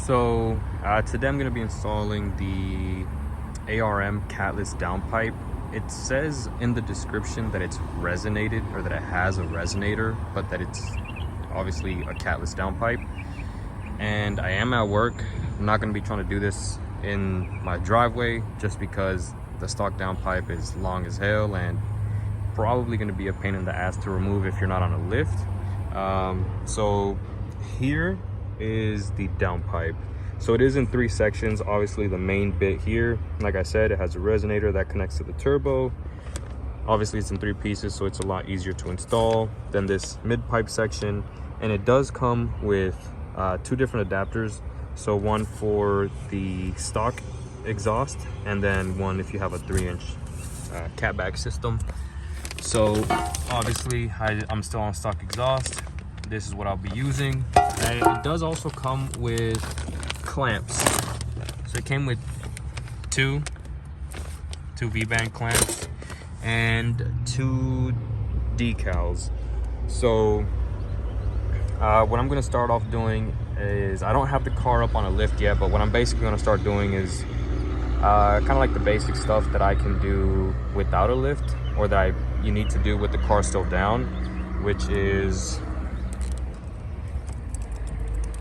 So today I'm going to be installing the ARM Catless downpipe. It says in the description that it's resonated, or that it has a resonator, but that it's obviously a Catless downpipe. And I am at work. I'm not going to be trying to do this in my driveway just because the stock downpipe is long as hell and probably going to be a pain in the ass to remove if you're not on a lift. So here is the downpipe. So it is in 3 sections. Obviously the main bit here, like I said, it has a resonator that connects to the turbo. Obviously it's in 3 pieces, so it's a lot easier to install than this mid pipe section. And it does come with 2 different adapters. So one for the stock exhaust, and then one if you have a 3-inch catback system. So obviously I'm still on stock exhaust. This is what I'll be using. And it does also come with clamps. So it came with two V-band clamps and 2 decals. So what I'm going to start off doing is, I don't have the car up on a lift yet, but what I'm basically going to start doing is kind of like the basic stuff that I can do without a lift, or that you need to do with the car still down, which is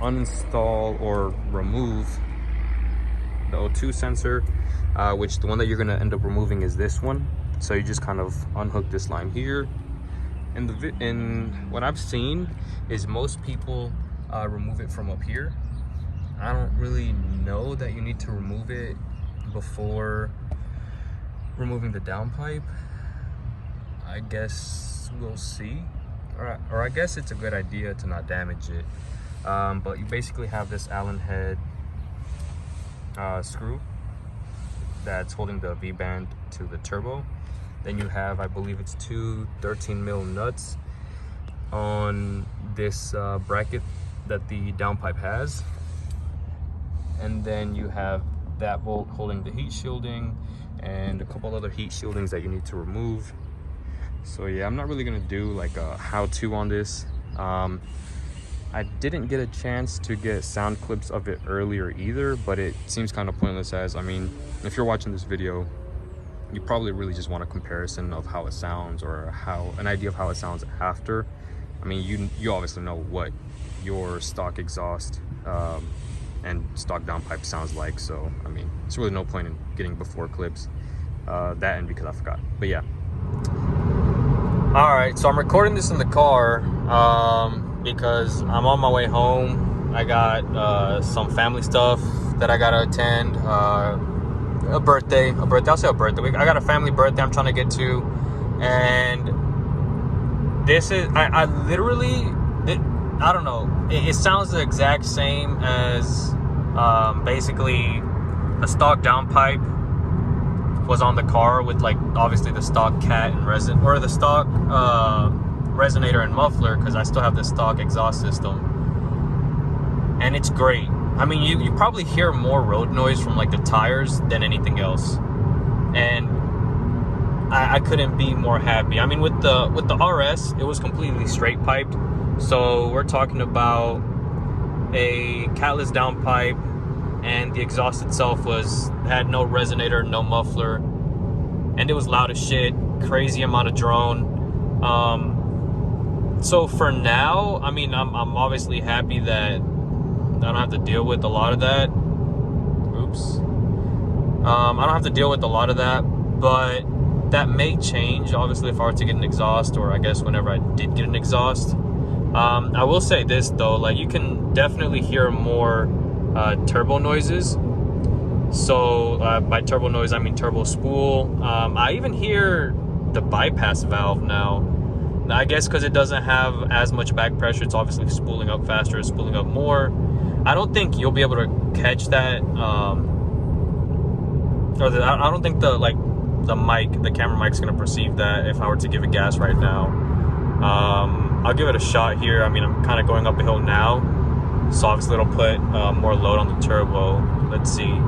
uninstall or remove the O2 sensor, which the one that you're going to end up removing is this one. So you just kind of unhook this line here. And what I've seen is most people remove it from up here. I don't really know that you need to remove it before removing the downpipe. I guess we'll see, or I guess it's a good idea to not damage it. But you basically have this Allen head screw that's holding the V-band to the turbo. Then you have, I believe it's 2 13mm nuts on this bracket that the downpipe has. And then you have that bolt holding the heat shielding and a couple other heat shieldings that you need to remove. So yeah, I'm not really gonna do like a how-to on this. I didn't get a chance to get sound clips of it earlier either, but it seems kind of pointless, as I mean, if you're watching this video, you probably really just want a comparison of how it sounds, or an idea of how it sounds after. I mean, you obviously know what your stock exhaust and stock downpipe sounds like, so I mean, it's really no point in getting before clips. That, and because I forgot, but yeah. All right, so I'm recording this in the car because I'm on my way home. I got some family stuff that I gotta attend. A birthday, I'll say a birthday. I got a family birthday I'm trying to get to, and this is, I literally, I don't know, it sounds the exact same as basically the stock downpipe was on the car, with like obviously the stock cat and the stock resonator and muffler, because I still have the stock exhaust system, and it's great. I mean, you probably hear more road noise from like the tires than anything else, and I couldn't be more happy. I mean, with the RS, it was completely straight piped, so we're talking about a Catless downpipe, and the exhaust itself had no resonator, no muffler, and it was loud as shit, crazy amount of drone. So for now, I mean, I'm obviously happy that I don't have to deal with a lot of that. Oops. I don't have to deal with a lot of that, but that may change, obviously, if I were to get an exhaust, or I guess whenever I did get an exhaust. I will say this though, like, you can definitely hear more turbo noises. So by turbo noise, I mean turbo spool. I even hear the bypass valve now. I guess because it doesn't have as much back pressure, it's obviously spooling up faster, spooling up more. I don't think you'll be able to catch that, I don't think the camera mic's gonna perceive that if I were to give it gas right now. I'll give it a shot here. I mean, I'm kind of going up a hill now, so obviously it'll put more load on the turbo. Let's see.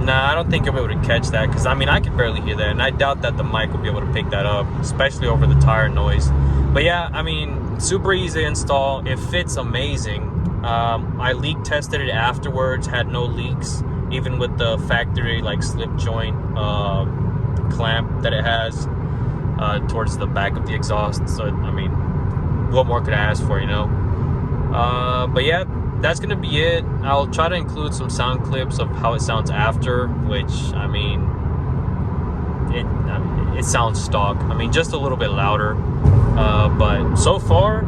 Nah, I don't think you'll be able to catch that, because I mean, I can barely hear that, and I doubt that the mic will be able to pick that up, especially over the tire noise. But yeah, I mean, super easy to install. It fits amazing. I leak tested it afterwards, had no leaks, even with the factory like slip joint clamp that it has towards the back of the exhaust. So I mean, what more could I ask for, you know? But yeah, that's gonna be it. I'll try to include some sound clips of how it sounds after, which I mean, it sounds stock. I mean, just a little bit louder. But so far,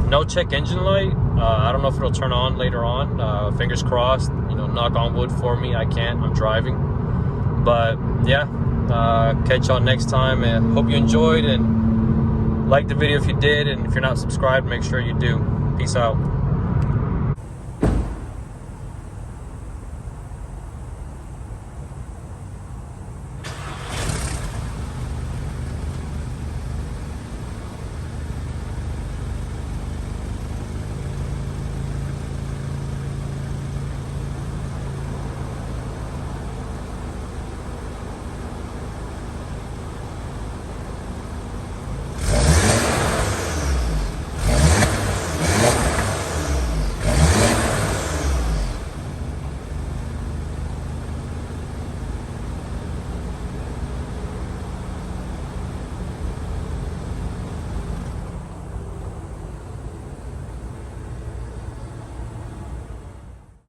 no check engine light. I don't know if it'll turn on later on. Fingers crossed. You know, knock on wood for me. I can't. I'm driving. But yeah, catch y'all next time. And hope you enjoyed, and like the video if you did. And if you're not subscribed, make sure you do. Peace out.